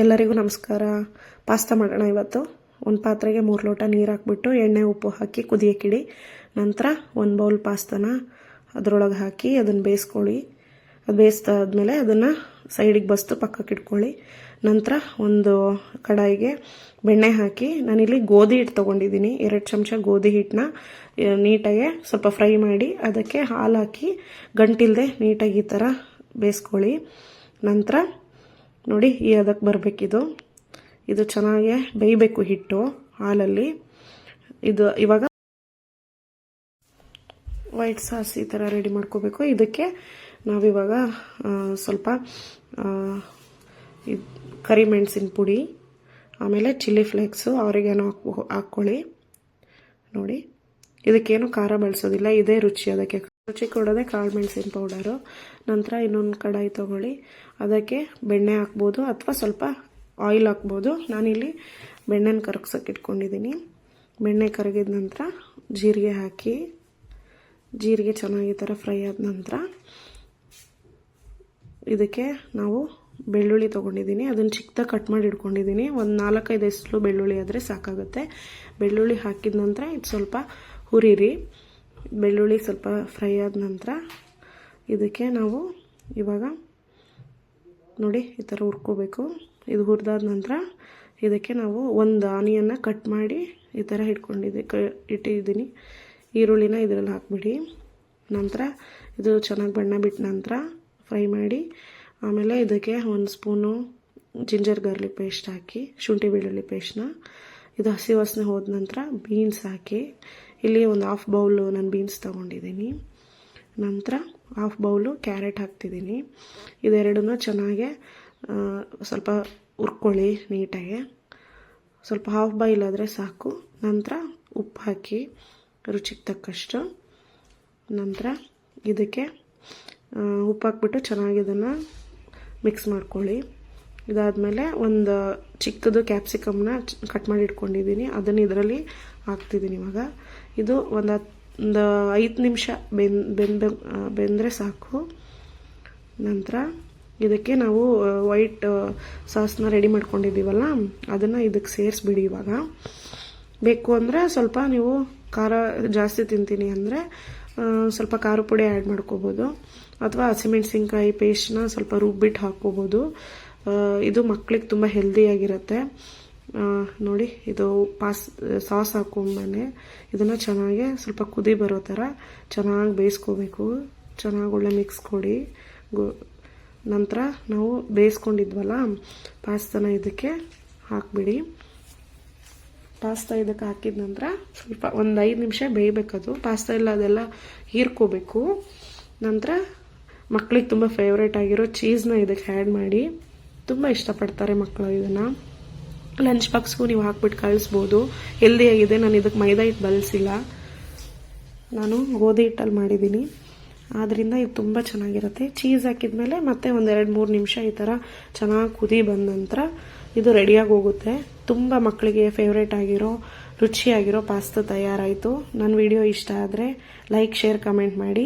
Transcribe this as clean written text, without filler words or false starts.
ಎಲ್ಲರಿಗೂ ನಮಸ್ಕಾರ. ಪಾಸ್ತಾ ಮಾಡೋಣ ಇವತ್ತು. ಒಂದು ಪಾತ್ರೆಗೆ 3 ಲೋಟ ನೀರು ಹಾಕ್ಬಿಟ್ಟು ಎಣ್ಣೆ ಉಪ್ಪು ಹಾಕಿ ಕುದಿಯಕ್ಕಿಡಿ. ನಂತರ 1 ಬೌಲ್ ಪಾಸ್ತಾನ ಅದರೊಳಗೆ ಹಾಕಿ ಅದನ್ನು ಬೇಯಿಸ್ಕೊಳ್ಳಿ. ಅದು ಬೇಯಿಸ್ದಾದ್ಮೇಲೆ ಅದನ್ನು ಸೈಡಿಗೆ ಬಸ್ತು ಪಕ್ಕಕ್ಕೆ ಇಟ್ಕೊಳ್ಳಿ. ನಂತರ ಒಂದು ಕಡಾಯಿಗೆ ಬೆಣ್ಣೆ ಹಾಕಿ, ನಾನಿಲ್ಲಿ ಗೋಧಿ ಹಿಟ್ಟು ತೊಗೊಂಡಿದ್ದೀನಿ. 2 ಚಮಚ ಗೋಧಿ ಹಿಟ್ಟನ್ನ ನೀಟಾಗಿ ಸ್ವಲ್ಪ ಫ್ರೈ ಮಾಡಿ ಅದಕ್ಕೆ ಹಾಲು ಹಾಕಿ ಗಂಟಿಲ್ಲದೆ ನೀಟಾಗಿ ಈ ಥರ ಬೇಯಿಸ್ಕೊಳ್ಳಿ. ನಂತರ ನೋಡಿ, ಈ ಅದಕ್ಕೆ ಬರಬೇಕಿದು. ಇದು ಚೆನ್ನಾಗಿ ಬೇಯಬೇಕು ಹಿಟ್ಟು ಹಾಲಲ್ಲಿ. ಇದು ಇವಾಗ ವೈಟ್ ಸಾಸ್ ಈ ಥರ ರೆಡಿ ಮಾಡ್ಕೋಬೇಕು. ಇದಕ್ಕೆ ನಾವಿವಾಗ ಸ್ವಲ್ಪ ಕರಿಮೆಣಸಿನ ಪುಡಿ, ಆಮೇಲೆ ಚಿಲ್ಲಿ ಫ್ಲೇಕ್ಸು, ಆರಿಗ್ಯಾನೋ ಹಾಕ್ಕೊಳ್ಳಿ. ನೋಡಿ, ಇದಕ್ಕೇನು ಖಾರ ಬಳಸೋದಿಲ್ಲ, ಇದೇ ರುಚಿ. ಅದಕ್ಕೆ ರುಚಿ ಕೊಡೋದೆ ಕಾಳು ಮೆಣಸಿನ ಪೌಡರು. ನಂತರ ಇನ್ನೊಂದು ಕಡಾಯಿ ತೊಗೊಳ್ಳಿ, ಅದಕ್ಕೆ ಬೆಣ್ಣೆ ಹಾಕ್ಬೋದು ಅಥವಾ ಸ್ವಲ್ಪ ಆಯಿಲ್ ಹಾಕ್ಬೋದು. ನಾನಿಲ್ಲಿ ಬೆಣ್ಣೆನ ಕರಗ್ಸೋಕೆ ಇಟ್ಕೊಂಡಿದ್ದೀನಿ. ಬೆಣ್ಣೆ ಕರಗಿದ ನಂತರ ಜೀರಿಗೆ ಹಾಕಿ, ಜೀರಿಗೆ ಚೆನ್ನಾಗಿ ಈ ಥರ ಫ್ರೈ ಆದ ನಂತರ ಇದಕ್ಕೆ ನಾವು ಬೆಳ್ಳುಳ್ಳಿ ತೊಗೊಂಡಿದ್ದೀನಿ. ಅದನ್ನು ಚಿಕ್ಕದಾಗಿ ಕಟ್ ಮಾಡಿ ಇಟ್ಕೊಂಡಿದ್ದೀನಿ. ಒಂದು 4-5 ಎಸಳು ಬೆಳ್ಳುಳ್ಳಿ ಆದರೆ ಸಾಕಾಗುತ್ತೆ. ಬೆಳ್ಳುಳ್ಳಿ ಹಾಕಿದ ನಂತರ ಇದು ಸ್ವಲ್ಪ ಹುರಿರಿ. ಬೆಳ್ಳುಳ್ಳಿ ಸ್ವಲ್ಪ ಫ್ರೈ ಆದ ನಂತರ ಇದಕ್ಕೆ ನಾವು ಇವಾಗ ನೋಡಿ ಈ ಥರ ಹುರ್ಕೋಬೇಕು. ಇದು ಹುರಿದಾದ ನಂತರ ಇದಕ್ಕೆ ನಾವು ಒಂದು ಆನಿಯನ್ನ ಕಟ್ ಮಾಡಿ ಈ ಥರ ಇಟ್ಟಿದ್ದೀನಿ. ಈರುಳ್ಳಿನ ಇದರಲ್ಲಿ ಹಾಕ್ಬಿಡಿ. ನಂತರ ಇದು ಚೆನ್ನಾಗಿ ಬಣ್ಣ ಬಿಟ್ಟ ನಂತರ ಫ್ರೈ ಮಾಡಿ, ಆಮೇಲೆ ಇದಕ್ಕೆ 1 ಸ್ಪೂನು ಜಿಂಜರ್ ಗಾರ್ಲಿಕ್ ಪೇಸ್ಟ್ ಹಾಕಿ, ಶುಂಠಿ ಬೆಳ್ಳುಳ್ಳಿ ಪೇಸ್ಟ್ನ. ಇದು ಹಸಿ ವಾಸನೆ ಹೋದ ನಂತರ ಬೀನ್ಸ್ ಹಾಕಿ, ಇಲ್ಲಿ ಒಂದು 1/2 ಬೌಲು ನಾನು ಬೀನ್ಸ್ ತೊಗೊಂಡಿದ್ದೀನಿ. ನಂತರ 1/2 ಬೌಲು ಕ್ಯಾರೆಟ್ ಹಾಕ್ತಿದ್ದೀನಿ. ಇದೆರಡನ್ನೂ ಚೆನ್ನಾಗಿ ಸ್ವಲ್ಪ ಹುರ್ಕೊಳ್ಳಿ ನೀಟಾಗಿ. ಸ್ವಲ್ಪ ಹಾಫ್ ಬಾಯ್ಲ್ ಆದರೆ ಸಾಕು. ನಂತರ ಉಪ್ಪು ಹಾಕಿ ರುಚಿಗೆ ತಕ್ಕಷ್ಟು. ನಂತರ ಇದಕ್ಕೆ ಉಪ್ಪು ಹಾಕ್ಬಿಟ್ಟು ಚೆನ್ನಾಗಿ ಇದನ್ನು ಮಿಕ್ಸ್ ಮಾಡ್ಕೊಳ್ಳಿ. ಇದಾದಮೇಲೆ ಒಂದು ಚಿಕ್ಕದು ಕ್ಯಾಪ್ಸಿಕಮ್ನ ಕಟ್ ಮಾಡಿ ಇಟ್ಕೊಂಡಿದ್ದೀನಿ, ಅದನ್ನು ಇದರಲ್ಲಿ ಹಾಕ್ತಿದ್ದೀನಿ ಇವಾಗ. ಇದು ಒಂದು 5 ನಿಮಿಷ ಬೆಂದರೆ ಸಾಕು. ನಂತರ ಇದಕ್ಕೆ ನಾವು ವೈಟ್ ಸಾಸ್ನ ರೆಡಿ ಮಾಡ್ಕೊಂಡಿದ್ದೀವಲ್ಲ, ಅದನ್ನು ಇದಕ್ಕೆ ಸೇರಿಸ್ಬಿಡಿ. ಇವಾಗ ಬೇಕು ಅಂದರೆ ಸ್ವಲ್ಪ ನೀವು ಖಾರ ಜಾಸ್ತಿ ತಿಂತೀನಿ ಅಂದರೆ ಸ್ವಲ್ಪ ಖಾರ ಪುಡಿ ಆ್ಯಡ್ ಮಾಡ್ಕೋಬೋದು, ಅಥವಾ ಹಸಿಮೆಣ್ಸಿನ್ಕಾಯಿ ಪೇಸ್ಟ್ನ ಸ್ವಲ್ಪ ರುಬ್ಬಿಟ್ಟು ಹಾಕ್ಕೋಬೋದು. ಇದು ಮಕ್ಳಿಗೆ ತುಂಬ ಹೆಲ್ದಿಯಾಗಿರುತ್ತೆ. ನೋಡಿ, ಇದು ಸಾಸ್ ಹಾಕೊಂಬನೆ ಇದನ್ನು ಚೆನ್ನಾಗಿ ಸ್ವಲ್ಪ ಕುದಿ ಬರೋ ಥರ ಚೆನ್ನಾಗಿ ಬೇಯಿಸ್ಕೋಬೇಕು. ಚೆನ್ನಾಗಿ ಒಳ್ಳೆ ಮಿಕ್ಸ್ ಕೊಡಿ. ನಂತರ ನಾವು ಬೇಯಿಸ್ಕೊಂಡಿದ್ವಲ್ಲ ಪಾಸ್ತಾನ ಇದಕ್ಕೆ ಹಾಕ್ಬಿಡಿ. ಪಾಸ್ತಾ ಇದಕ್ಕೆ ಹಾಕಿದ ನಂತರ ಸ್ವಲ್ಪ ಒಂದು 5 ನಿಮಿಷ ಬೇಯಬೇಕದು. ಪಾಸ್ತಾ ಎಲ್ಲ ಅದೆಲ್ಲ ಹೀರ್ಕೋಬೇಕು. ನಂತರ ಮಕ್ಳಿಗೆ ತುಂಬ ಫೇವ್ರೇಟ್ ಆಗಿರೋ ಚೀಸ್ನ ಇದಕ್ಕೆ ಆ್ಯಡ್ ಮಾಡಿ. ತುಂಬ ಇಷ್ಟಪಡ್ತಾರೆ ಮಕ್ಕಳು ಇದನ್ನು. ಲಂಚ್ ಬಾಕ್ಸ್ಗೂ ನೀವು ಹಾಕ್ಬಿಟ್ಟು ಕಳಿಸ್ಬೋದು. ಹೆಲ್ದಿಯಾಗಿದೆ. ನಾನು ಇದಕ್ಕೆ ಮೈದಾ ಹಿಟ್ಟು ಬಳಸಿಲ್ಲ, ನಾನು ಗೋಧಿ ಹಿಟ್ಟಲ್ಲಿ ಮಾಡಿದ್ದೀನಿ. ಆದ್ದರಿಂದ ಇದು ತುಂಬ ಚೆನ್ನಾಗಿರುತ್ತೆ. ಚೀಸ್ ಹಾಕಿದ್ಮೇಲೆ ಮತ್ತೆ ಒಂದು 2-3 ನಿಮಿಷ ಈ ಥರ ಚೆನ್ನಾಗಿ ಕುದಿ ಬಂದ ನಂತರ ಇದು ರೆಡಿಯಾಗಿ ಹೋಗುತ್ತೆ. ತುಂಬ ಮಕ್ಕಳಿಗೆ ಫೇವ್ರೇಟ್ ಆಗಿರೋ ರುಚಿಯಾಗಿರೋ ಪಾಸ್ತಾ ತಯಾರಾಯಿತು. ನನ್ನ ವಿಡಿಯೋ ಇಷ್ಟ ಆದರೆ ಲೈಕ್, ಶೇರ್, ಕಮೆಂಟ್ ಮಾಡಿ.